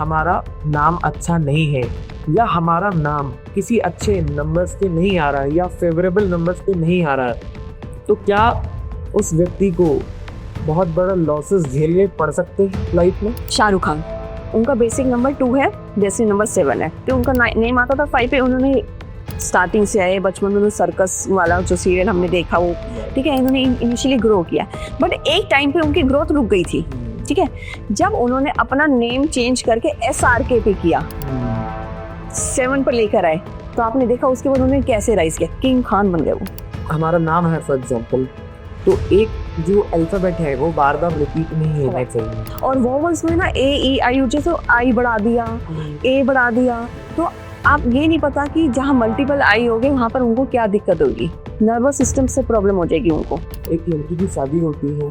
हमारा नाम अच्छा नहीं है या हमारा नाम किसी अच्छे नंबर्स पे नहीं आ रहा है या फेवरेबल नंबर्स पे नहीं आ रहा है, तो क्या उस व्यक्ति को बहुत बड़ा लॉसेस झेलने पड़ सकते हैं लाइफ में? शाहरुख खान, उनका बेसिक नंबर 2 है, जैसे नंबर 7 है, तो उनका नेम आता था 5 पे। उन्होंने स्टार्टिंग से आए, बचपन में उन्होंने सर्कस वाला जो सीरियल हमने देखा वो, ठीक है, इन्होंने इनिशियली ग्रो किया, बट एक टाइम पे उनकी ग्रोथ रुक गई थी, ठीक है। जब उन्होंने अपना नेम चेंज करके SRK पे किया, 7 पर लेकर आए, तो आपने देखा उसके बाद उन्होंने कैसे राइज किया, किंग खान बन गए वो। हमारा नाम है फॉर एग्जांपल, तो एक जो अल्फाबेट है वो बार बार रिपीट नहीं होना चाहिए, और वोवल्स में ना AEIU जैसे आई बढ़ा दिया, A बढ़ा दिया, तो आप ये नहीं पता कि जहाँ मल्टीपल आई होंगे वहाँ पर उनको क्या दिक्कत होगी, नर्वस सिस्टम से प्रॉब्लम हो जाएगी उनको। एक लड़की की शादी होती है,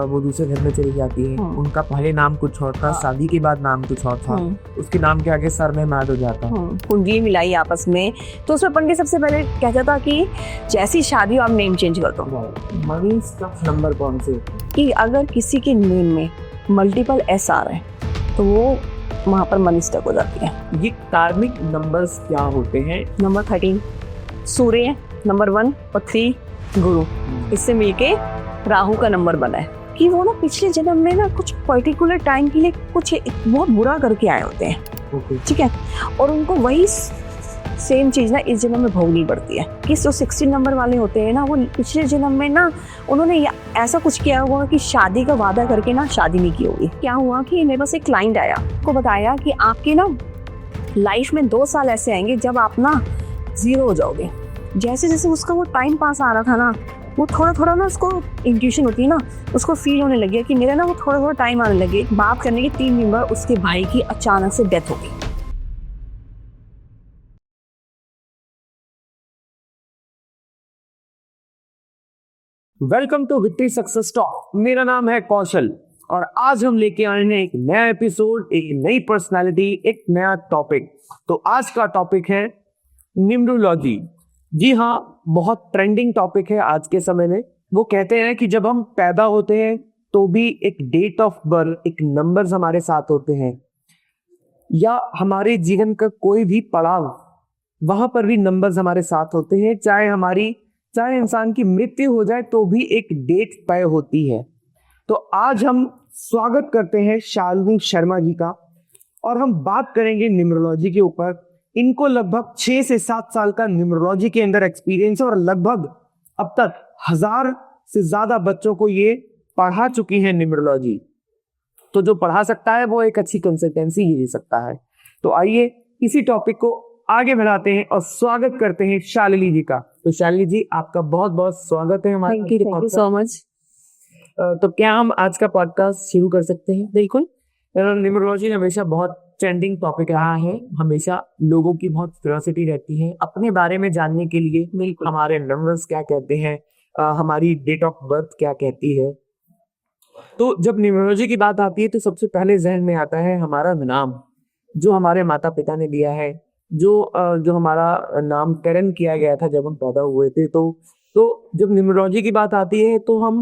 वो दूसरे घर में चली जाती है, उनका पहले नाम कुछ और था, शादी के बाद नाम कुछ और था, उसके नाम के आगे सर में मैद हो जाता, कुंडली मिलाई आपस में, तो उसमें पंडित सबसे पहले कहता था कि जैसी शादी हो आप नेम चेंज कर दो। मनी स्टफ नंबर कौन से, कि अगर किसी के नेम में मल्टीपल S आ रहे हैं तो वो वहाँ पर मनी स्टक हो जाती है। ये कार्मिक नंबर्स क्या होते हैं? नंबर 13 सूर्य, नंबर 1 और 3 गुरु, इससे मिलके राहु का नंबर बना है कि वो ना पिछले जन्म में ना कुछ पर्टिकुलर टाइम के लिए कुछ बहुत बुरा करके आए होते हैं, ठीक है, और उनको वही सेम चीज ना इस जन्म में भोगनी पड़ती है। कि जो 16 नंबर वाले होते हैं ना, वो पिछले जन्म में ना उन्होंने ऐसा कुछ किया हुआ कि शादी का वादा करके ना शादी नहीं की होगी। क्या हुआ कि मेरे पास एक क्लाइंट आया, को बताया कि आपके ना लाइफ में 2 साल ऐसे आएंगे जब आप ना 0 हो जाओगे। जैसे जैसे उसका वो टाइम पास आ रहा था ना, वो थोड़ा थोड़ा ना उसको इंट्यूशन होती है ना, उसको फील होने लगी कि मेरा ना वो थोड़ा थोड़ा टाइम आने लगे। बात करने के 3 दिन बाद उसके भाई की अचानक से डेथ हो गई। Welcome to victory success talk. मेरा नाम है कौशल और आज हम लेके आए हैं एक नया एपिसोड, एक नई पर्सनालिटी, एक नया टॉपिक। तो आज का टॉपिक है न्यूमरोलॉजी। जी हाँ, बहुत ट्रेंडिंग टॉपिक है आज के समय में। वो कहते हैं कि जब हम पैदा होते हैं तो भी एक डेट ऑफ बर्थ, एक नंबर्स हमारे साथ होते हैं, या हमारे जीवन का कोई भी पड़ाव, वहां पर भी नंबर्स हमारे साथ होते हैं। चाहे इंसान की मृत्यु हो जाए तो भी एक डेट तय होती है। तो आज हम स्वागत करते हैं शालिनी शर्मा जी का और हम बात करेंगे न्यूमरोलॉजी के ऊपर। इनको लगभग 6 से 7 साल का न्यूमरोलॉजी के अंदर एक्सपीरियंस है और लगभग अब तक 1000 से ज्यादा बच्चों को ये पढ़ा चुकी है न्यूमरोलॉजी। तो जो पढ़ा सकता है वो एक अच्छी कंसल्टेंसी ही दे सकता है। तो आइए इसी टॉपिक को आगे बढ़ाते हैं और स्वागत करते हैं शालिनी जी का। तो शालिनी जी, आपका बहुत बहुत स्वागत है हमारे। Thank you so much. तो क्या हम आज का पॉडकास्ट शुरू कर सकते हैं? बिल्कुल। न्यूमरोलॉजी हमेशा बहुत ट्रेंडिंग टॉपिक रहा है, हमेशा लोगों की बहुत क्यूरियोसिटी रहती है अपने बारे में जानने के लिए। हमारे नंबर्स क्या कहते हैं, हमारी डेट ऑफ बर्थ क्या कहती है। तो जब न्यूमरोलॉजी की बात आती है तो सबसे पहले जहन में आता है हमारा नाम, जो हमारे माता पिता ने दिया है, जो हमारा नामकरण किया गया था जब हम पैदा हुए थे। तो जब न्यूमरोलॉजी की बात आती है तो हम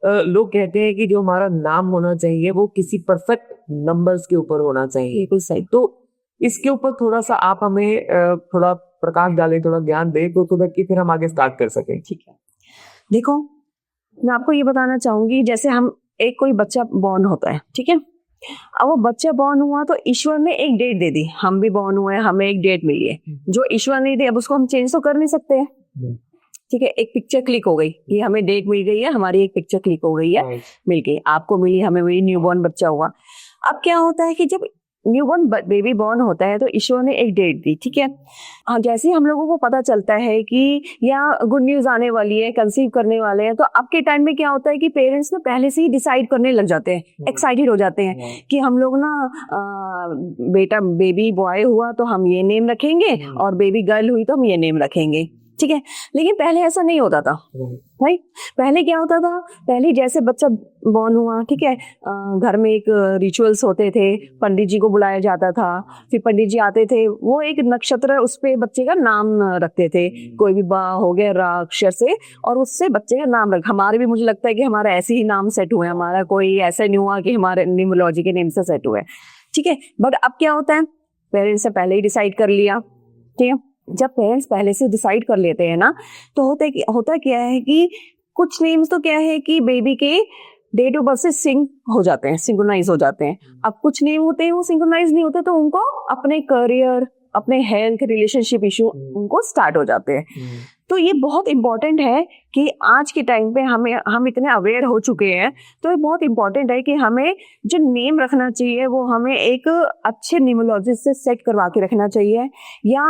लोग कहते हैं कि जो हमारा नाम होना चाहिए वो किसी परफेक्ट नंबर्स के ऊपर होना चाहिए। बिल्कुल सही। तो इसके ऊपर थोड़ा सा आप हमें थोड़ा प्रकाश डालें, थोड़ा ज्ञान दें, तो कि फिर हम आगे स्टार्ट कर सकें। ठीक है, देखो मैं आपको ये बताना चाहूंगी, जैसे हम कोई बच्चा बॉर्न होता है, ठीक है, अब वो बच्चा बॉर्न हुआ तो ईश्वर ने एक डेट दे दी, हम भी बॉर्न हुए, हमें एक डेट मिली है जो ईश्वर ने दी। अब उसको हम चेंज तो कर नहीं सकते हैं, ठीक है। एक पिक्चर क्लिक हो गई, ये हमें डेट मिल गई है, हमारी एक पिक्चर क्लिक हो गई है, मिल गई, आपको मिली, हमें मिली, न्यूबॉर्न बच्चा हुआ। अब क्या होता है कि जब न्यूबॉर्न बेबी बॉर्न होता है तो ईश्वर ने एक डेट दी, ठीक है। जैसे ही हम लोगों को पता चलता है कि या गुड न्यूज आने वाली है, कंसीव करने वाले हैं, तो अब के टाइम में क्या होता है कि पेरेंट्स ना पहले से ही डिसाइड करने लग जाते हैं, एक्साइटेड हो जाते हैं कि हम लोग ना बेटा बेबी बॉय हुआ तो हम ये नेम रखेंगे और बेबी गर्ल हुई तो हम ये नेम रखेंगे, ठीक है। लेकिन पहले ऐसा नहीं होता था भाई। पहले क्या होता था, पहले जैसे बच्चा बॉर्न हुआ, ठीक है, घर में एक रिचुअल्स होते थे, पंडित जी को बुलाया जाता था, फिर पंडित जी आते थे, वो एक नक्षत्र उस पे बच्चे का नाम रखते थे, कोई भी बा हो गया रा अक्षर से, और उससे बच्चे का नाम रख। हमारे भी मुझे लगता है कि हमारा ऐसे ही नाम सेट हुए, हमारा कोई ऐसा नहीं हुआ कि हमारे न्यूमरोलॉजी के नेम से सेट हुए, ठीक है। बट अब क्या होता है, पेरेंट्स ने पहले ही डिसाइड कर लिया, ठीक है। जब पेरेंट्स पहले से डिसाइड कर लेते हैं ना, तो होता क्या है कि कुछ नेम्स तो क्या है कि बेबी के डेट ऑफ बर्थ से सिंक हो जाते हैं, सिंक्रोनाइज हो जाते हैं। अब कुछ नेम होते हैं वो सिंक्रोनाइज नहीं होते, तो उनको अपने करियर, अपने हेल्थ, रिलेशनशिप इशू उनको स्टार्ट हो जाते हैं। तो ये बहुत इंपॉर्टेंट है कि आज के टाइम पे हम इतने अवेयर हो चुके हैं, तो ये बहुत इंपॉर्टेंट है कि हमें जो नेम रखना चाहिए वो हमें एक अच्छे न्यूमरोलॉजिस्ट से सेट करवा के रखना चाहिए। या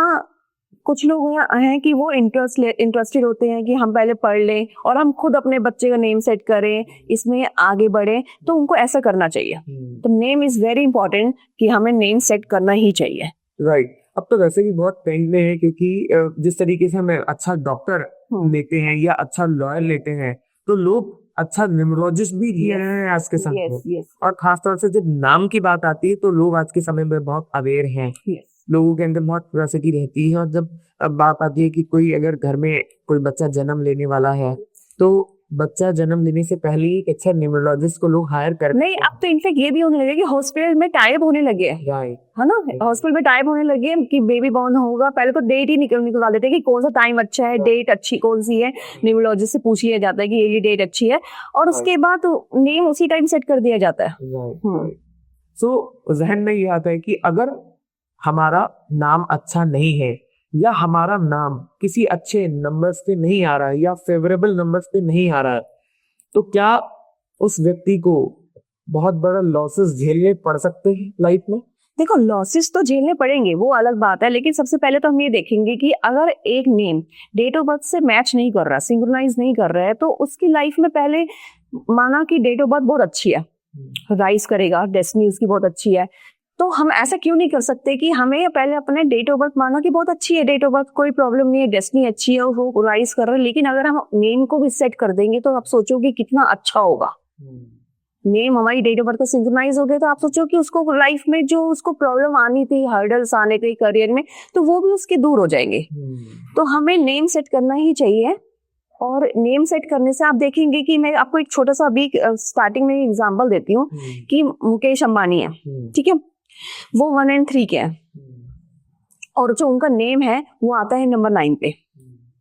कुछ लोग हैं कि वो इंटरेस्टेड होते हैं कि हम पहले पढ़ लें और हम खुद अपने बच्चे का नेम सेट करें, इसमें आगे बढ़े, तो उनको ऐसा करना चाहिए। तो नेम इज वेरी इंपॉर्टेंट कि हमें नेम सेट करना ही चाहिए। राइट। अब तो वैसे भी बहुत ट्रेंड में है, क्योंकि जिस तरीके से हमें अच्छा डॉक्टर लेते हैं या अच्छा लॉयर लेते हैं, तो लोग अच्छा न्यूमरोलॉजिस्ट भी ले रहे हैं आज के समय में। और खासतौर से जब नाम की बात आती है तो लोग आज के समय में बहुत अवेयर हैं। लोगों के अंदर बहुत क्यूरियोसिटी रहती है। और जब अब बात आती है कि कोई अगर घर में कोई बच्चा जन्म लेने वाला है, तो बच्चा जन्म लेने से पहले एक अच्छा न्यूमरोलॉजिस्ट को लोग हायर करते नहीं, अब तो इनफेक्ट ये भी होने लगे कि हॉस्पिटल में टाइप होने लगे, है ना। हॉस्पिटल में टाइप होने लगे कि बेबी बॉर्न होगा, पहले तो डेट ही निकलवा देते हैं कि कौन सा टाइम अच्छा है, डेट अच्छी कौन सी है, न्यूमरोलॉजिस्ट से पूछ लिया जाता है कि ये डेट अच्छी है, और उसके बाद नेम उसी टाइम सेट कर दिया जाता है। सो जहन में ये आता है कि अगर हमारा नाम अच्छा नहीं है या हमारा नाम किसी अच्छे नंबर्स पे नहीं आ रहा है या फेवरेबल नंबर्स पे नहीं आ रहा है, तो क्या उस व्यक्ति को बहुत बड़ा लॉसेस झेलने पड़ सकते हैं लाइफ में? देखो, लॉसेस तो झेलने पड़ेंगे, वो अलग बात है, लेकिन सबसे पहले तो हम ये देखेंगे कि अगर एक नेम डेट ऑफ बर्थ से मैच नहीं कर रहा, सिंक्रोनाइज नहीं कर रहा है, तो उसकी लाइफ में पहले माना कि डेट ऑफ बर्थ बहुत अच्छी है, राइज करेगा, डेस्टिनी उसकी बहुत अच्छी है, तो हम ऐसा क्यों नहीं कर सकते कि हमें पहले अपने डेट ऑफ बर्थ माना कि बहुत अच्छी है डेट ऑफ बर्थ, कोई प्रॉब्लम नहीं है, डेस्टिनी अच्छी है, वो राइज कर रहे हैं, लेकिन अगर हम नेम को भी सेट कर देंगे तो आप सोचोगे कितना अच्छा होगा। नेम हमारी डेट ऑफ बर्थ का सिंक्रोनाइज हो गया, तो आप सोचो कि उसको लाइफ में जो उसको प्रॉब्लम आनी थी, हर्डल्स आने थे करियर में, तो वो भी उसके दूर हो जाएंगे। तो हमें नेम सेट करना ही चाहिए। और नेम सेट करने से आप देखेंगे कि मैं आपको एक छोटा सा अभी स्टार्टिंग में एग्जांपल देती हूँ कि मुकेश अंबानी है, ठीक है, वो 1 और 3 के हैं, और जो उनका नेम है वो आता है नंबर 9 पे,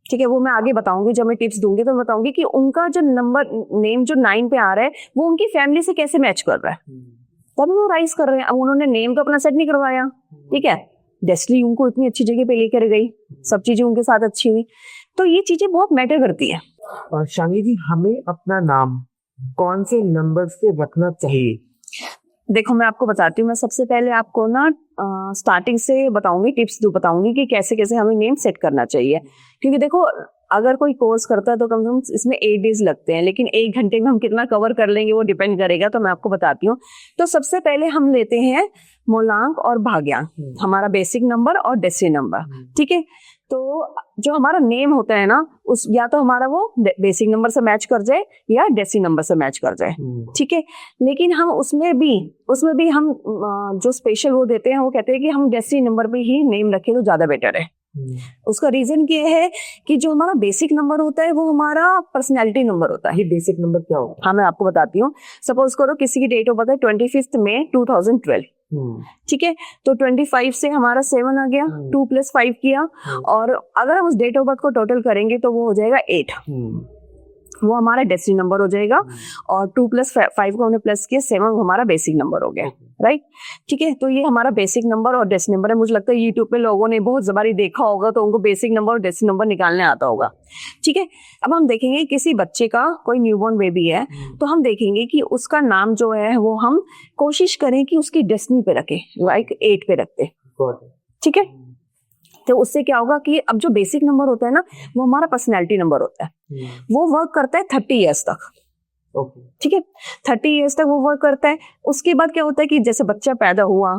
ठीक है। वो मैं आगे बताऊंगी, जब मैं टिप्स दूंगी तो बताऊंगी कि उनका जो नंबर नेम जो 9 पे आ रहा है वो उनकी फैमिली से कैसे मैच कर रहा है, तब वो राइज कर रहे हैं। अब उन्होंने नेम तो अपना सेट नहीं करवाया, ठीक है, डेस्टिनी उनको इतनी अच्छी जगह पे लेकर गई, सब चीजें उनके साथ अच्छी हुई, तो ये चीजें बहुत मैटर करती है। और शांगी जी, हमें अपना नाम कौन से नंबर से रखना चाहिए? देखो, मैं आपको बताती हूँ, मैं सबसे पहले आपको ना स्टार्टिंग से बताऊंगी, टिप्स बताऊंगी कि कैसे कैसे हमें नेम सेट करना चाहिए। क्योंकि देखो, अगर कोई कोर्स करता है तो कम से कम इसमें 8 डेज लगते हैं, लेकिन 1 घंटे में हम कितना कवर कर लेंगे वो डिपेंड करेगा, तो मैं आपको बताती हूँ। तो सबसे पहले हम लेते हैं मूलांक और भाग्यांक, हमारा बेसिक नंबर और डेसिमल नंबर, ठीक है। तो जो हमारा नेम होता है ना, उस या तो हमारा वो बेसिक नंबर से मैच कर जाए या डेसिमल नंबर से मैच कर जाए, ठीक है। लेकिन हम उसमें भी हम जो स्पेशल वो देते हैं, वो कहते हैं कि हम डेसिमल नंबर पे ही नेम रखें तो ज्यादा बेटर है। उसका रीजन ये है कि जो हमारा बेसिक नंबर होता है वो हमारा पर्सनैलिटी नंबर होता है। ये बेसिक नंबर क्या होता है? हाँ, मैं आपको बताती हूँ। सपोज करो किसी की डेट ऑफ बर्थ है 25 मई 2012, ठीक है, तो 25 से हमारा 7 आ गया, 2 + 5 किया, और अगर हम उस डेट ऑफ बर्थ को टोटल करेंगे तो वो हो जाएगा 8, वो हमारा डेस्टिनी नंबर हो जाएगा। और 2 + 5 को हमने प्लस किया, 7 हमारा बेसिक नंबर हो गया, राइट, ठीक है। तो ये हमारा बेसिक नंबर और डेस्टिनी नंबर है। मुझे लगता है यूट्यूब पे लोगों ने बहुत जबारी देखा होगा, तो उनको बेसिक नंबर और डेस्टिनी नंबर निकालने आता होगा, ठीक है। अब हम देखेंगे किसी बच्चे का, कोई न्यूबॉर्न बेबी है, तो हम देखेंगे कि उसका नाम जो है वो हम कोशिश करें कि उसकी डेस्टिनी पे रखें, लाइक 8 पे रखते, ठीक है। तो उससे क्या होगा कि अब जो बेसिक नंबर होता है ना, वो हमारा पर्सनैलिटी नंबर होता है, वो वर्क करता है 30 ईयर्स तक, ठीक है, 30 ईयर्स तक वो वर्क करता है। उसके बाद क्या होता है कि जैसे बच्चा पैदा हुआ,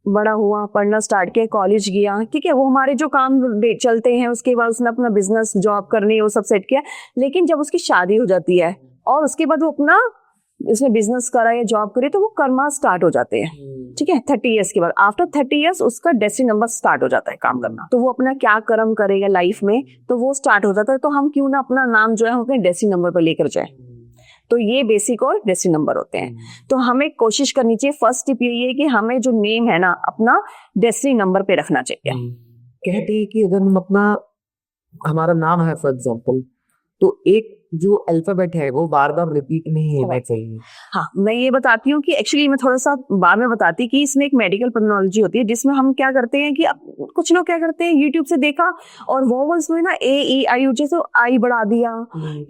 बड़ा हुआ, पढ़ना स्टार्ट किया, कॉलेज गया, ठीक है, वो हमारे जो काम चलते हैं, उसके बाद उसने अपना बिजनेस, जॉब करनी है, वो सब सेट किया। लेकिन जब उसकी शादी हो जाती है और उसके बाद वो अपना उसने बिजनेस करा या जॉब करी, तो वो कर्मा स्टार्ट हो जाते हैं, ठीक है। 30 ईयर्स के बाद, आफ्टर 30 ईयर्स उसका डेस्टिनी नंबर स्टार्ट हो जाता है काम करना, तो वो अपना क्या कर्म करेगा लाइफ में, तो वो स्टार्ट हो जाता है। तो हम क्यों ना अपना नाम जो है हम अपने डेस्टिनी नंबर पर लेकर जाए। तो ये बेसिक और डेस्टिनी नंबर होते हैं। तो हमें कोशिश करनी चाहिए, फर्स्ट टिप यही है कि हमें जो नेम है ना अपना डेस्टिनी नंबर पे रखना चाहिए। कहते हैं कि अगर हम हमारा नाम है फॉर एग्जाम्पल, तो एक जो अल्फाबेट है वो बार बार रिपीट नहीं होना चाहिए। हाँ, मैं ये बताती हूँ कि एक्चुअली मैं थोड़ा सा बाद में बताती कि इसमें एक मेडिकल टर्मिनोलॉजी होती है जिसमें हम क्या करते हैं कि कुछ लोग क्या करते हैं, यूट्यूब से देखा और वोवल्स में ना ए ई आई जैसे आई बढ़ा दिया,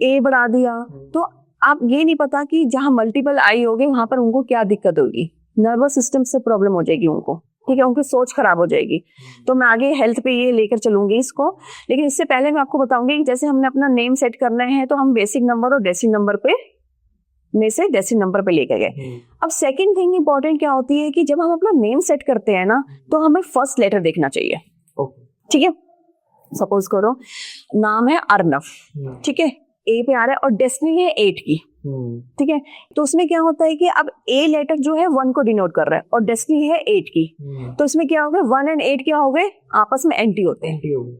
ए बढ़ा दिया, तो आप ये नहीं पता कि जहाँ मल्टीपल आई होगी वहां पर उनको क्या दिक्कत होगी, नर्वस सिस्टम से प्रॉब्लम हो जाएगी उनको, ठीक है, उनकी सोच खराब हो जाएगी। तो मैं आगे हेल्थ पे ये लेकर चलूंगी इसको, लेकिन इससे पहले मैं आपको बताऊंगी कि जैसे हमने अपना नेम सेट करना है तो हम बेसिक नंबर और डेस्टिनी नंबर पे में से डेस्टिनी नंबर पे लेकर गए। अब सेकंड थिंग इंपॉर्टेंट क्या होती है कि जब हम अपना नेम सेट करते हैं ना तो हमें फर्स्ट लेटर देखना चाहिए, ठीक है। सपोज करो नाम है अर्नव, ठीक है, ए पे आ रहा है और डेस्टिनी है 8 की, ठीक है। तो उसमें क्या होता है कि अब ए लेटर जो है 1 को डिनोट कर रहा है और डेस्टिनी है 8 की, तो इसमें क्या हो गया, 1 और 8 क्या हो गए, आपस में एंटी होते हैं,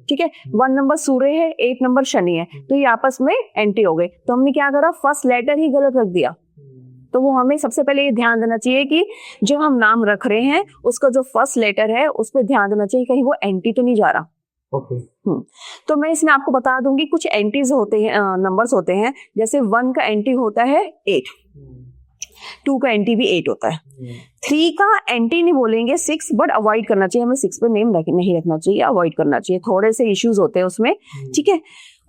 ठीक है। 1 नंबर सूर्य है, 8 नंबर शनि है, तो ये आपस में एंटी हो गए। तो हमने क्या करा, फर्स्ट लेटर ही गलत रख दिया। तो वो हमें सबसे पहले ये ध्यान देना चाहिए कि जो हम नाम रख रहे हैं उसका जो फर्स्ट लेटर है उस पर ध्यान देना चाहिए कहीं वो एंटी तो नहीं जा रहा। तो मैं इसमें आपको बता दूंगी कुछ एंटीज होते हैं, नंबर्स होते हैं, जैसे 1 का एंटी होता है 8, 2 का एंटी भी 8 होता है, 3 का एंटी नहीं बोलेंगे 6, बट अवॉइड करना चाहिए, हमें 6 पे नेम नहीं रखना चाहिए, अवॉइड करना चाहिए, थोड़े से इश्यूज होते हैं उसमें, ठीक है।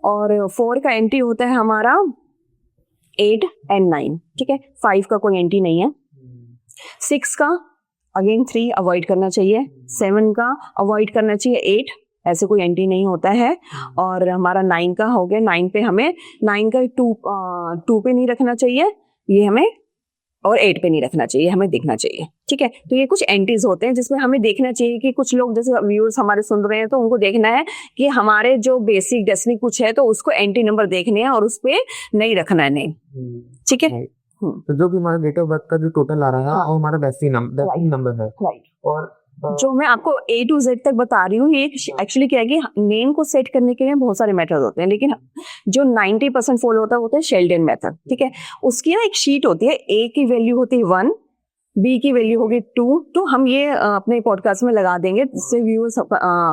और 4 का एंटी होता है हमारा 8 एंड 9, ठीक है, 5 का कोई एंटी नहीं है, 6 का अगेन 3 अवॉइड करना चाहिए, 7 का अवॉइड करना चाहिए, 8 ऐसे कोई एंटी नहीं होता है, और हमारा 9 का हो गया, 9 पे हमें 9 का 2 पे नहीं रखना चाहिए ये हमें, और 8 पे नहीं रखना चाहिए, हमें देखना चाहिए, ठीक है। तो ये कुछ एंटीज होते हैं जिसमें हमें देखना चाहिए कि कुछ लोग जैसे व्यूअर्स हमारे सुन रहे हैं तो उनको देखना है कि हमारे जो बेसिक डेस्टिनी कुछ है तो उसको एंटी नंबर देखने हैं और उस पे नहीं रखना है नेम, ठीक है। तो जो भी हमारा डेट ऑफ बर्थ का जो टोटल आ रहा है वो हमारा डेस्टिनी नंबर है, राइट। और जो मैं आपको A to Z तक बता रही हूँ ये एक्चुअली क्या है कि नेम को सेट करने के लिए बहुत सारे मेथड होते हैं, लेकिन जो 90% फॉलो होता है वो होता है शेल्डन मेथड, ठीक है। उसकी ना एक शीट होती है, A की वैल्यू होती है 1, B की वैल्यू होगी 2, तो हम ये अपने पॉडकास्ट में लगा देंगे जिससे व्यूअर्स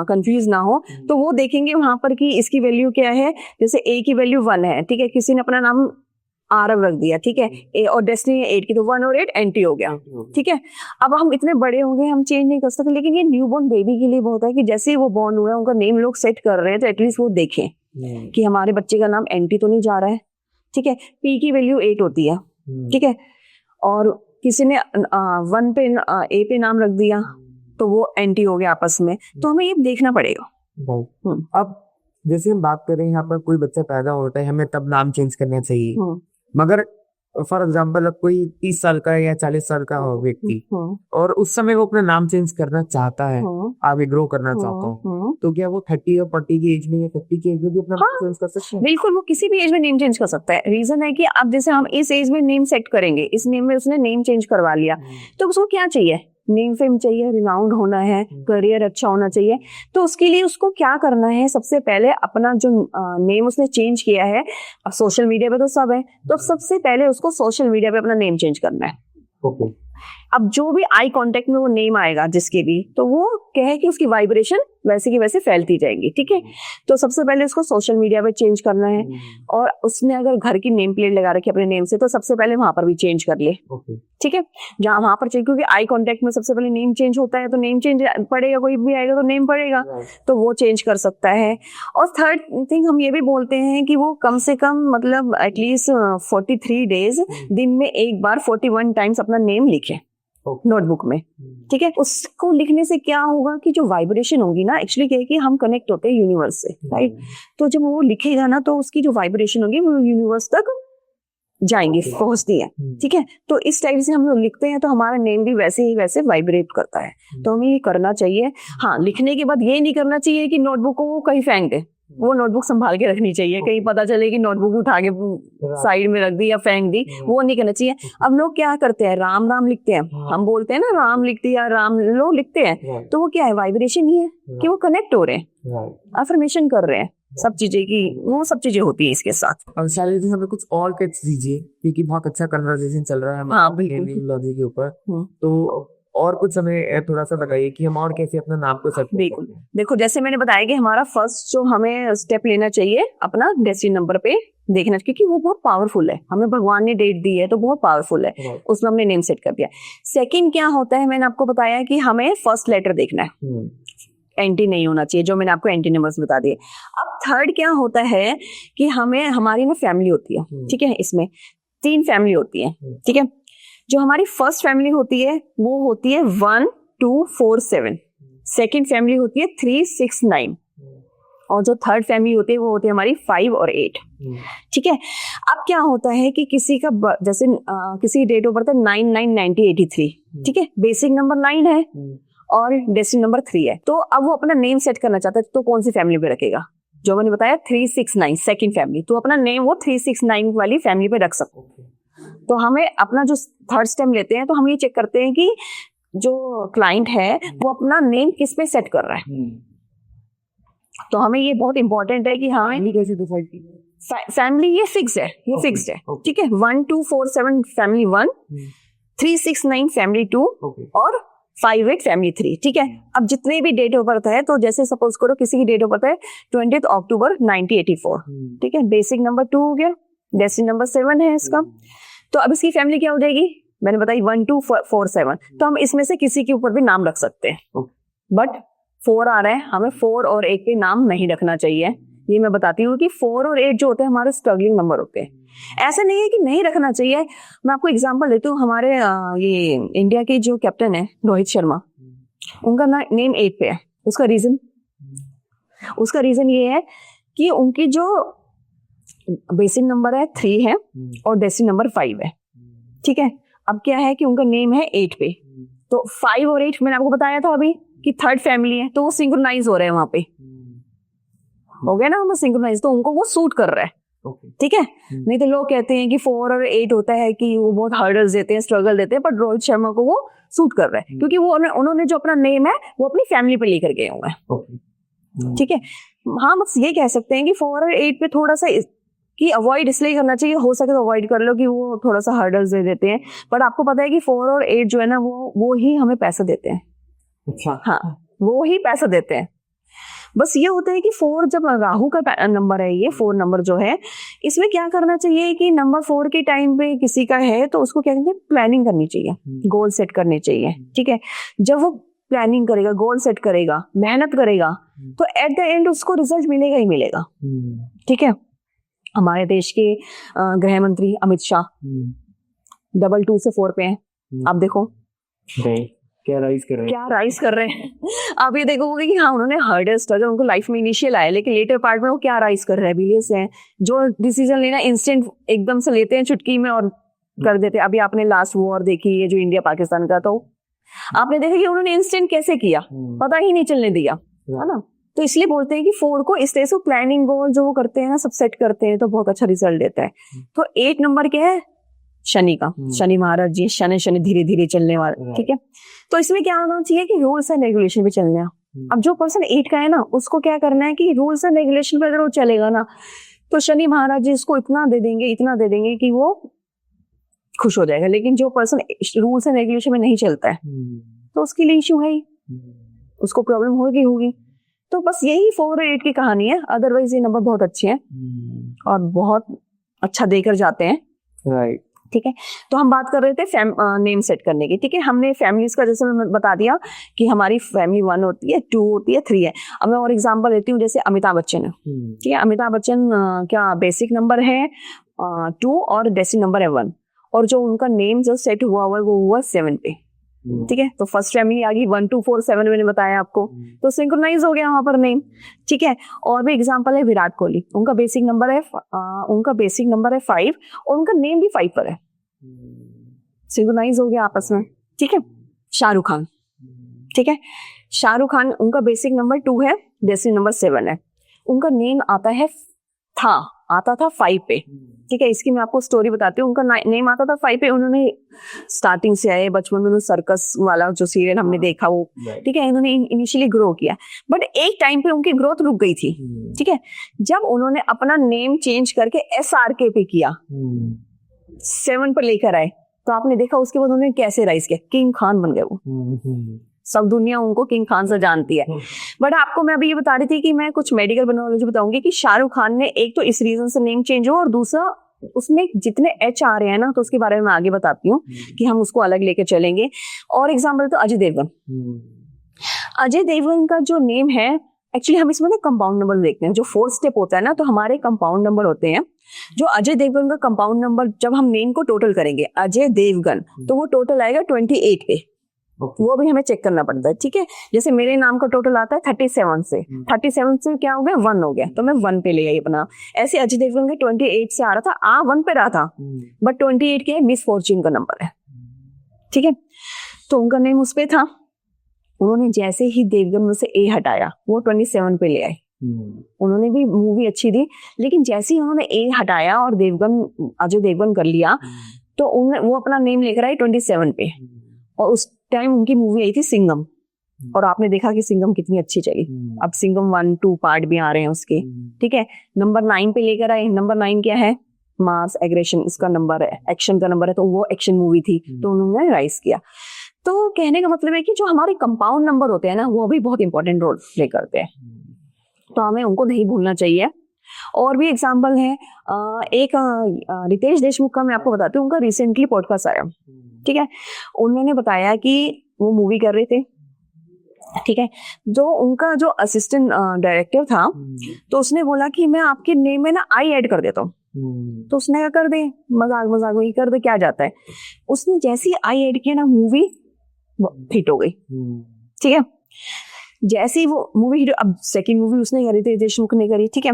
कंफ्यूज ना हो, तो वो देखेंगे वहां पर कि इसकी वैल्यू क्या है। जैसे A की वैल्यू 1 है, ठीक है, किसी ने अपना नाम आरव रख दिया, ठीक है, ए और डेस्टिनी 8 की, तो 1 और 8 एंटी हो गया, ठीक है। अब हम इतने बड़े हो गए, हम चेंज नहीं कर सकते, लेकिन ये न्यूबॉर्न बेबी के लिए बहुत है कि जैसे ही वो बॉर्न हुआ है उनका नेम लोग सेट कर रहे हैं तो एटलीस्ट वो देखें कि हमारे बच्चे का नाम एंटी तो नहीं जा रहा है, ठीक है। पी की वैल्यू 8 होती है, ठीक है, और किसी ने 1 पे ए पे नाम रख दिया तो वो एंटी हो गया आपस में, तो हमें ये देखना पड़ेगा। अब जैसे हम बात कर रहे हैं यहाँ पर कोई बच्चा पैदा होता है, हमें तब नाम चेंज करना चाहिए, मगर फॉर एग्जाम्पल अब कोई 30 साल का या 40 साल का हो व्यक्ति और उस समय वो अपना नाम चेंज करना चाहता है, आगे ग्रो करना चाहता हूँ, तो क्या वो 30 या 40 की एज में या 50 की एज में भी अपना नाम चेंज कर सकते हैं? बिल्कुल, वो किसी भी एज में नेम चेंज कर सकता है। रीजन है कि अब जैसे हम इस एज में नेम सेट करेंगे, इस नेम में उसने नेम चेंज करवा लिया, तो उसको क्या चाहिए, नेम फेम चाहिए, रिनाउंड होना है, करियर अच्छा होना चाहिए, तो उसके लिए उसको क्या करना है, सबसे पहले अपना जो नेम उसने चेंज किया है, अब सोशल मीडिया पे तो सब है, तो सबसे पहले उसको सोशल मीडिया पे अपना नेम चेंज करना है। अब जो भी आई कांटेक्ट में वो नेम आएगा जिसके भी, तो वो कहे कि उसकी वाइब्रेशन वैसे की वैसे फैलती जाएगी, ठीक है। तो सबसे पहले उसको सोशल मीडिया पे चेंज करना है, और उसने अगर घर की नेम प्लेट लगा रखी है अपने नेम से तो सबसे पहले वहां पर भी चेंज कर ले, ठीक है, जहां वहां पर चेंज, क्योंकि आई कांटेक्ट में सबसे पहले नेम चेंज होता है, तो नेम चेंज पड़ेगा, कोई भी आएगा तो नेम पड़ेगा, तो वो चेंज कर सकता है। और थर्ड थिंग हम ये भी बोलते हैं कि वो कम से कम मतलब एटलीस्ट 43 डेज दिन में एक बार 41 टाइम्स अपना नेम लिखे नोटबुक में, ठीक है। उसको लिखने से क्या होगा कि जो वाइब्रेशन होगी ना, एक्चुअली क्या है कि हम कनेक्ट होते हैं यूनिवर्स से, राइट, तो जब वो लिखेगा ना तो उसकी जो वाइब्रेशन होगी वो यूनिवर्स तक जाएंगी, पहुंचती है, ठीक है। तो इस टाइप से हम लोग लिखते हैं तो हमारा नेम भी वैसे ही वैसे वाइब्रेट करता है, तो हमें ये करना चाहिए। हाँ, लिखने के बाद ये नहीं करना चाहिए कि नोटबुक को वो कहीं फेंक दे, वो नोटबुक संभाल के रखनी चाहिए, कहीं पता चले कि नोटबुक उठा के साइड में रख दी या फेंक दी, वो नहीं करना चाहिए। अब लोग क्या करते हैं, राम राम लिखते हैं, हम बोलते हैं ना राम लिख दिया, राम लोग लिखते हैं, तो वो क्या है, वाइब्रेशन ही है कि वो कनेक्ट हो रहे हैं, अफर्मेशन कर रहे हैं, सब चीजें होती है इसके साथ। और शैली जी हमें कुछ और टिप्स दीजिए, क्योंकि बहुत अच्छा कन्वर्सेशन चल रहा है हाँ, हमारे बिल्कुल। न्यूमरोलॉजी के ऊपर। हम्म। तो और कुछ हमें थोड़ा सा बताइए कि हम और कैसे अपना नाम को सेट कर बिल्कुल। सकते हैं। देखो, जैसे मैंने बताया कि हमारा फर्स्ट जो हमें स्टेप लेना चाहिए अपना डेस्टिनी नंबर पे देखना, क्योंकि वो बहुत पावरफुल है, हमें भगवान ने डेट दी है तो बहुत पावरफुल है, Right. उसमें हमने नेम सेट कर दिया। सेकंड क्या होता है, मैंने आपको बताया कि हमें फर्स्ट लेटर देखना है, एंटी नहीं होना चाहिए, जो मैंने आपको एंटी नंबर्स बता दिए। अब थर्ड क्या होता है कि हमें हमारी ना फैमिली होती है, ठीक है, इसमें 3 फैमिली होती है, ठीक है। जो हमारी फर्स्ट फैमिली होती है वो होती है 1 2 4 7, सेकेंड फैमिली होती है 3 6 9, और जो थर्ड फैमिली होती है वो होती है हमारी 5 और 8, ठीक है। अब क्या होता है कि किसी का जैसे किसी की डेट ऑफ बर्थ है 9/9/1983, ठीक है, बेसिक नंबर 9 है और डेस्टिनी नंबर 3 है, तो अब वो अपना नेम सेट करना चाहता है, तो कौन सी फैमिली पे रखेगा? जो मैंने बताया 3 6 9 सेकेंड फैमिली, तो अपना नेम वो 3 6 9 वाली फैमिली पे रख सकते हैं। तो हमें अपना जो थर्ड स्टेप लेते हैं तो हम ये चेक करते हैं कि जो क्लाइंट है वो अपना नेम किस पे सेट कर रहा है। तो हमें ये बहुत इंपॉर्टेंट है कि हमें कैसे डिसाइड की? फैमिली ये फिक्स है, ये फिक्स्ड है, ठीक है। 1 2 4 7 फैमिली 1, 3 6 9 फैमिली 2 और 5 8 फैमिली 3, ठीक है। अब जितने भी डेट ऑफ बर्थ है, तो जैसे सपोज करो किसी की डेट ऑफ बर्थ है 20 अक्टूबर 1984, ठीक है, बेसिक नंबर 2 हो गया, डेस्टिनी नंबर 7 है इसका, तो अब इसकी फैमिली क्या हो जाएगी, मैंने बताई 1 2 4 7, तो हम इसमें से किसी के ऊपर भी नाम रख सकते हैं, बट 4 आ रहा है, हमें 4 और 8 पे नाम नहीं रखना चाहिए। ये मैं बताती हूँ कि 4 और 8 जो होते हैं हमारे स्ट्रगलिंग नंबर होते हैं। ऐसा नहीं है कि नहीं रखना चाहिए। मैं आपको एग्जांपल देती हूँ, हमारे ये इंडिया के जो कैप्टन है रोहित शर्मा, उनका नेम 8 पे है। उसका रीजन ये है कि उनकी जो बेसिक नंबर है 3 है और डेस्टिनी नंबर 5 है, ठीक है। अब क्या है कि उनका नेम है 8 पे, तो 5 और 8 मैंने आपको बताया था अभी कि थर्ड फैमिली है, तो वो सिंक्रोनाइज हो रहे हैं, वहां पे हो गया ना, हम सिंक्रोनाइज, तो उनको वो सूट कर रहा है, ठीक है। नहीं तो लोग कहते हैं कि 4 और 8 होता है कि वो बहुत हर्डल्स देते हैं, स्ट्रगल देते हैं, पर रोहित शर्मा को वो सूट कर रहा है, क्योंकि वो उन्होंने जो अपना नेम है वो अपनी फैमिली पे लेकर गए हुए हैं, ठीक है। हाँ, बस ये कह सकते हैं कि 4 और 8 पे थोड़ा सा कि अवॉइड इसलिए करना चाहिए, हो सके तो अवॉइड कर लो कि वो थोड़ा सा हर्डल्स दे देते हैं, बट आपको पता है कि 4 और 8 जो है ना वो ही हमें पैसा देते हैं। अच्छा, हाँ, वो ही पैसा देते हैं। बस ये होता है कि 4 जब राहु का नंबर है, ये 4 नंबर जो है, इसमें क्या करना चाहिए कि नंबर 4 के टाइम पे किसी का है तो उसको क्या कहते हैं, प्लानिंग करनी चाहिए, गोल सेट करने चाहिए, ठीक है। जब वो प्लानिंग करेगा, गोल सेट करेगा, मेहनत करेगा, तो एट द एंड उसको रिजल्ट मिलेगा ही मिलेगा, ठीक है। हमारे देश के गृह मंत्री अमित शाह 2 से 4 पे हैं, आप देखो क्या राइज कर रहे हैं। आप ये देखोगे कि हाँ, उन्होंने हार्डेस्ट स्ट्रगल उनको लाइफ में इनिशियल आया, लेकिन लेटर पार्ट में वो क्या राइज कर रहे हैं, बिलियस हैं, जो डिसीजन लेना इंस्टेंट एकदम से लेते हैं चुटकी में और कर देते हैं। अभी आपने लास्ट वॉर देखी है जो इंडिया पाकिस्तान का, तो आपने देखा कि उन्होंने इंस्टेंट कैसे किया, पता ही नहीं चलने दिया, है ना। तो इसलिए बोलते हैं कि 4 को इस तरह से प्लानिंग गोल जो वो करते हैं ना, सब सेट करते हैं तो बहुत अच्छा रिजल्ट देता है। तो 8 नंबर क्या है, शनि का, शनि महाराज जी, शनि धीरे धीरे चलने वाला, ठीक है। तो इसमें क्या होना चाहिए कि रूल्स एंड रेगुलेशन पे चलना है। अब जो पर्सन 8 का है ना, उसको क्या करना है कि रूल्स एंड रेगुलेशन पे अगर वो चलेगा ना, तो शनि महाराज जी इसको इतना दे देंगे कि वो खुश हो जाएगा। लेकिन जो पर्सन रूल्स एंड रेगुलेशन में नहीं चलता है तो उसके लिए इश्यू है ही, उसको प्रॉब्लम होगी। तो बस यही 4 और 8 की कहानी है। अदरवाइज ये नंबर बहुत अच्छे हैं और बहुत अच्छा देकर जाते हैं, राइट, ठीक है। तो हम बात कर रहे थे नेम सेट करने की, ठीक है। हमने फैमिलीज का जैसे मैं बता दिया कि हमारी फैमिली 1 होती है, 2 होती है, 3 है। अब मैं और एग्जांपल देती हूँ, जैसे अमिताभ बच्चन है, ठीक है। अमिताभ बच्चन क्या बेसिक नंबर है 2 और डेस्टिनी नंबर है 1, और जो उनका नेम जो सेट हुआ हुआ है वो हुआ 7 पे, ठीक है। तो फर्स्ट फैमिली आ गई 1 2 4 7, मैंने बताया आपको, तो सिंक्रोनाइज हो गया वहां पर नेम, ठीक है। और भी एग्जांपल है विराट कोहली, उनका बेसिक नंबर है 5 और उनका नेम भी 5 पर है, सिंक्रोनाइज हो गया आपस में, ठीक है। शाहरुख खान, ठीक है, शाहरुख खान उनका बेसिक नंबर 2 है, डेस्टिनी नंबर 7 है, उनका नेम आता था 5 पे, ठीक है। इसकी मैं आपको स्टोरी बताती हूँ। उनका नेम आता था 5 पे, उन्होंने स्टार्टिंग से आए, बचपन में सर्कस वाला जो सीरियल हमने देखा वो, ठीक है, इन्होंने इनिशियली ग्रो किया, बट एक टाइम पे उनकी ग्रोथ रुक गई थी, ठीक है। जब उन्होंने अपना नेम चेंज करके SRK पे किया, 7 पर लेकर आए, तो आपने देखा उसके बाद उन्होंने कैसे राइज किया, किंग खान बन गए वो। सब दुनिया उनको किंग खान से जानती है। बट आपको मैं अभी ये बता रही थी कि मैं कुछ मेडिकल नॉलेज बताऊंगी कि शाहरुख खान ने एक तो इस रीजन से नेम चेंज हुआ, और दूसरा उसमें जितने H आ रहे हैं ना, तो उसके बारे में मैं आगे बताती हूँ कि हम उसको अलग लेके चलेंगे। और एग्जाम्पल तो अजय देवगन। अजय देवगन का जो नेम है, एक्चुअली हम इसमें ना कंपाउंड नंबर देखते हैं, जो 4 स्टेप होता है ना, तो हमारे कंपाउंड नंबर होते हैं। जो अजय देवगन का कंपाउंड नंबर, जब हम नेम को टोटल करेंगे अजय देवगन, तो वो टोटल आएगा 28 पे। वो भी हमें चेक करना पड़ता है, ठीक है। जैसे मेरे नाम का टोटल आता है 37 से, 37 से क्या हो गया, 1 हो गया, तो मैं 1 पे ले आई अपना। ऐसे अजय देवगन के 28 से आ रहा था, 1 पे रहा था, बट 28 के मिस फॉर्च्यून का नंबर है, ठीक है। तो उनका नेम उस पे था, उन्होंने जैसे ही देवगन में से A हटाया, वो 27 पे ले आए। उन्होंने भी मूवी अच्छी दी, लेकिन जैसे ही उन्होंने A हटाया और देवगन, अजय देवगन कर लिया, तो वो अपना नेम लेकर आए 27 पे। और उस टाइम उनकी मूवी आई थी सिंघम, और आपने देखा कि सिंघम कितनी अच्छी चली। अब सिंघम 1-2 पार्ट भी आ रहे हैं उसके, ठीक है। नंबर 9 पे लेकर आए। नंबर 9 क्या है, मास एग्रेशन, इसका नंबर है, एक्शन का नंबर है, तो वो एक्शन मूवी थी, तो उन्होंने राइज किया। तो कहने का मतलब है कि जो हमारे कंपाउंड नंबर होते हैं ना, वो भी बहुत इंपॉर्टेंट रोल प्ले करते हैं, तो हमें उनको नहीं भूलना चाहिए। और भी एग्जाम्पल है, एक रितेश देशमुख का मैं आपको बताती हूँ, उनका रिसेंटली पॉडकास्ट आया, ठीक है। उन्होंने बताया कि वो मूवी कर रहे थे, ठीक है। जो उनका जो असिस्टेंट डायरेक्टर था, तो उसने बोला कि मैं आपके नेम में ना आई ऐड कर देता हूँ, तो उसने क्या कर दे, मजाक मजाक में कर दे, क्या जाता है। उसने जैसी आई ऐड किया ना, मूवी हिट हो गई, ठीक है। जैसे ही वो मूवी हिट, अब सेकंड मूवी उसने करी थी, देशमुख ने करी, ठीक है।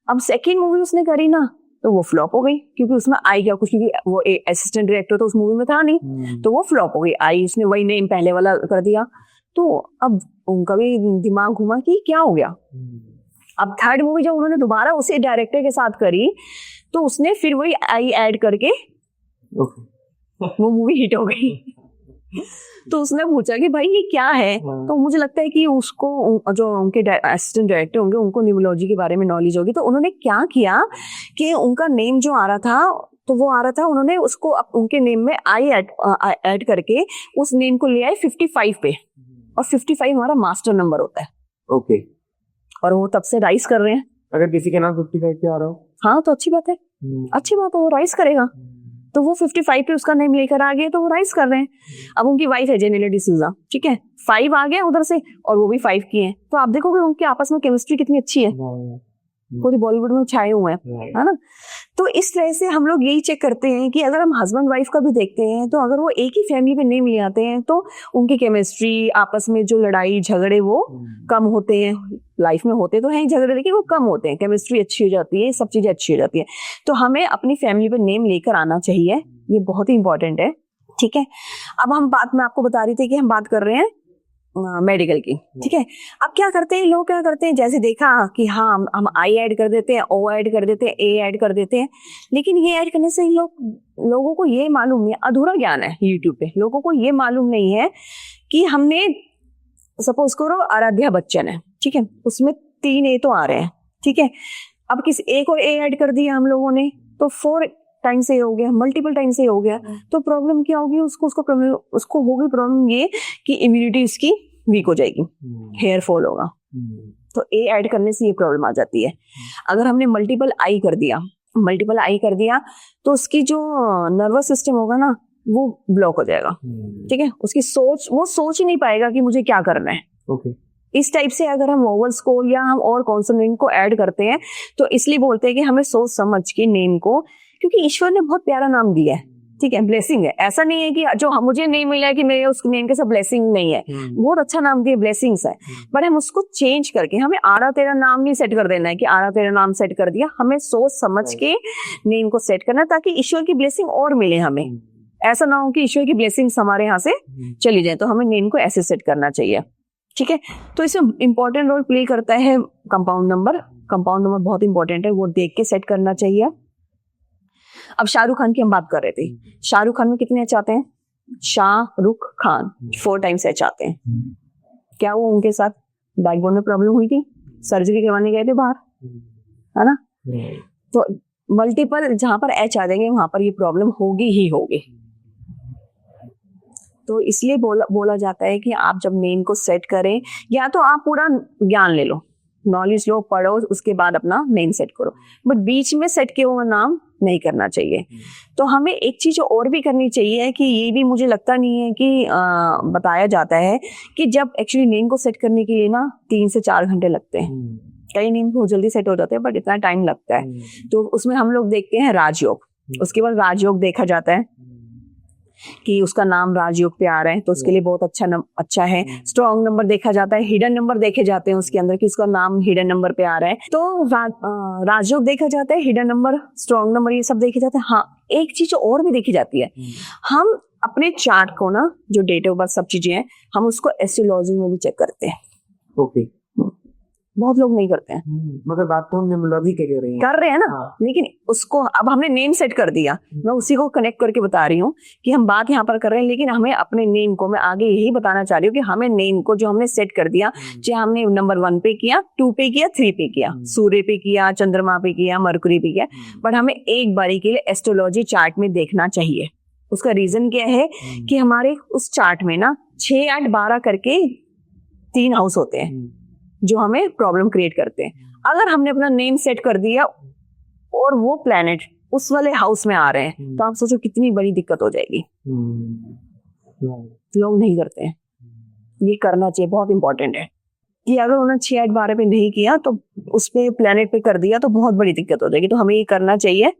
अब सेकंड मूवी उसने करी ना, तो वो फ्लॉप हो गई, क्योंकि उसमें आई क्या कुछ, क्योंकि वो असिस्टेंट डायरेक्टर तो उस मूवी में था नहीं, तो वो फ्लॉप हो गई। आई उसने वही नेम पहले वाला कर दिया, तो अब उनका भी दिमाग घुमा कि क्या हो गया। अब थर्ड मूवी जब उन्होंने दोबारा उसी डायरेक्टर के साथ करी, तो उसने फिर वही आई ऐड करके वो मूवी हिट हो गई। तो उसने पूछा कि भाई ये क्या है, तो मुझे लगता है कि उसको, जो उनके असिस्टेंट डायरेक्टर होंगे, उनको न्यूमरोलॉजी के बारे में नॉलेज होगी। तो उन्होंने क्या किया कि उनका नेम जो आ रहा था, तो वो आ रहा था, उन्होंने उसको उनके नेम में आई ऐड करके उस नेम को ले आए 55 पे, और 55 हमारा मास्टर नंबर होता है, ओके। और वो तब से राइज कर रहे हैं। अगर किसी के नाम 55 पे आ रहा हो, हाँ तो अच्छी बात है, अच्छी बात है, वो राइज करेगा। तो वो 55 पे उसका नेम लेकर आ गए, तो वो राइज कर रहे हैं। अब उनकी वाइफ है जेनेलिया डिसूजा, ठीक है, 5 आ गया उधर से, और वो भी 5 की है, तो आप देखोगे उनके आपस में केमिस्ट्री कितनी अच्छी है, पूरी बॉलीवुड में छाए हुए हैं, है ना। तो इस तरह से हम लोग यही चेक करते हैं कि अगर हम हस्बैंड वाइफ का भी देखते हैं, तो अगर वो एक ही फैमिली में नेम ले आते हैं, तो उनकी केमिस्ट्री, आपस में जो लड़ाई झगड़े वो कम होते हैं। लाइफ में होते तो हैं झगड़े, लेकिन वो कम होते हैं, केमिस्ट्री अच्छी हो जाती है, सब चीजें अच्छी हो जाती है। तो हमें अपनी फैमिली पे नेम लेकर आना चाहिए, ये बहुत ही इंपॉर्टेंट है, ठीक है। अब हम बात, मैं आपको बता रही थी कि हम बात कर रहे हैं मेडिकल की, ठीक है। अब क्या करते हैं लोग, क्या करते हैं, जैसे देखा कि हाँ हम आई ऐड कर देते हैं, ओ ऐड कर देते हैं, ए ऐड कर देते हैं, लेकिन ये ऐड करने से लोगों को ये मालूम नहीं, अधूरा ज्ञान है यूट्यूब पे, लोगों को ये मालूम नहीं है कि हमने, सपोज करो आराध्या बच्चन है, ठीक है, उसमें 3 ए तो आ रहे हैं, ठीक है। अब किसी एक और ए ऐड कर दिया हम लोगों ने, तो 4 टाइम से हो गया, मल्टीपल टाइम से हो गया, तो प्रॉब्लम क्या होगी, उसको होगी प्रॉब्लम ये कि इम्यूनिटी इसकी वीक हो जाएगी, हेयर फॉल होगा। तो ए ऐड करने से ये प्रॉब्लम आ जाती है। अगर हमने मल्टीपल आई कर दिया, तो उसकी जो नर्वस सिस्टम होगा ना, वो ब्लॉक हो जाएगा, ठीक है। उसकी वो सोच ही नहीं पाएगा कि मुझे क्या करना है, ओके। इस टाइप से अगर हम वोवल्स को या हम और कॉन्सोनेंट को ऐड करते हैं, तो इसलिए बोलते हैं कि हमें सोच समझ के नेम को, क्योंकि ईश्वर ने बहुत प्यारा नाम दिया है, ठीक है, ब्लेसिंग है। ऐसा नहीं है कि जो मुझे नहीं मिला है कि मेरे उस नेम के साथ ब्लेसिंग नहीं है, बहुत अच्छा नाम दिया, ब्लेसिंग्स है, बट हम उसको चेंज करके, हमें आरा तेरा नाम नहीं सेट कर देना है कि आरा तेरा नाम सेट कर दिया, हमें सोच समझ के नेम को सेट करना, ताकि ईश्वर की ब्लेसिंग और मिले हमें। ऐसा ना हो कि ईश्वर की ब्लेसिंग्स हमारे यहाँ से चली जाए, तो हमें नेम को ऐसे सेट करना चाहिए, ठीक है। तो इसमें इंपॉर्टेंट रोल प्ले करता है कंपाउंड नंबर बहुत इंपॉर्टेंट है, वो देख के सेट करना चाहिए। अब शाहरुख खान की हम बात कर रहे थे, शाहरुख खान में कितने एच आते हैं? शाहरुख खान 4 टाइम्स एच आते हैं। क्या हुआ उनके साथ? बैकबोन में प्रॉब्लम हुई थी, सर्जरी करवाने गए थे बाहर, है ना? तो मल्टीपल जहां पर एच आ जाएंगे वहां पर ये प्रॉब्लम होगी ही होगी। तो इसलिए बोला जाता है कि आप जब नेम को सेट करें, या तो आप पूरा ज्ञान ले लो, नॉलेज लो, पढ़ो, उसके बाद अपना नेम सेट करो, बट बीच में सेट किया हुआ नाम नहीं करना चाहिए। तो हमें एक चीज और भी करनी चाहिए कि ये भी मुझे लगता नहीं है कि बताया जाता है कि जब एक्चुअली नेम को सेट करने के लिए ना 3 से 4 घंटे लगते हैं। कई नेम बहुत जल्दी सेट हो जाते हैं बट इतना टाइम लगता है। तो उसमें हम लोग देखते हैं राजयोग, उसके बाद राजयोग देखा जाता है कि उसका नाम राजयोग पे आ रहा है तो उसके लिए बहुत अच्छा है। स्ट्रॉन्ग नंबर देखा जाता है, हिडन नंबर देखे जाते हैं उसके अंदर कि उसका नाम हिडन नंबर पे आ रहा है, तो राजयोग देखा जाता है, हिडन नंबर, स्ट्रॉन्ग नंबर, ये सब देखे जाते हैं। हाँ, एक चीज और भी देखी जाती है, हम अपने चार्ट को ना, जो डेट ऑफ बर्थ सब चीजें हैं, हम उसको एस्ट्रोलॉजी में भी चेक करते हैं। ओके। बहुत लोग नहीं करते हैं, मगर बात तो हम न्यूमरोलॉजी के कर रहे हैं ना। हाँ। लेकिन उसको अब हमने नेम सेट कर दिया, मैं उसी को कनेक्ट करके बता रही हूँ कि हम बात यहाँ पर कर रहे हैं, लेकिन हमें अपने नेम को, मैं आगे यही बताना चाह रही हूँ कि हमें नेम को जो हमने सेट कर दिया, चाहे हमने नंबर 1 पे किया, 2 पे किया, 3 पे किया, सूर्य पे किया, चंद्रमा पे किया, मरकुरी पे किया, बट हमें एक बारी के लिए एस्ट्रोलॉजी चार्ट में देखना चाहिए। उसका रीजन क्या है कि हमारे उस चार्ट में ना 6, 8, 12 करके 3 हाउस होते हैं जो हमें प्रॉब्लम क्रिएट करते हैं। अगर हमने अपना नेम सेट कर दिया और वो प्लैनेट उस वाले हाउस में आ रहे हैं, तो आप सोचो कितनी बड़ी दिक्कत हो जाएगी। लोग नहीं करते हैं, ये करना चाहिए, बहुत इंपॉर्टेंट है कि अगर उन्होंने 6, 8, 12 पे नहीं किया तो उस पे प्लैनेट पे कर दिया तो बहुत बड़ी दिक्कत हो जाएगी। तो हमें ये करना चाहिए।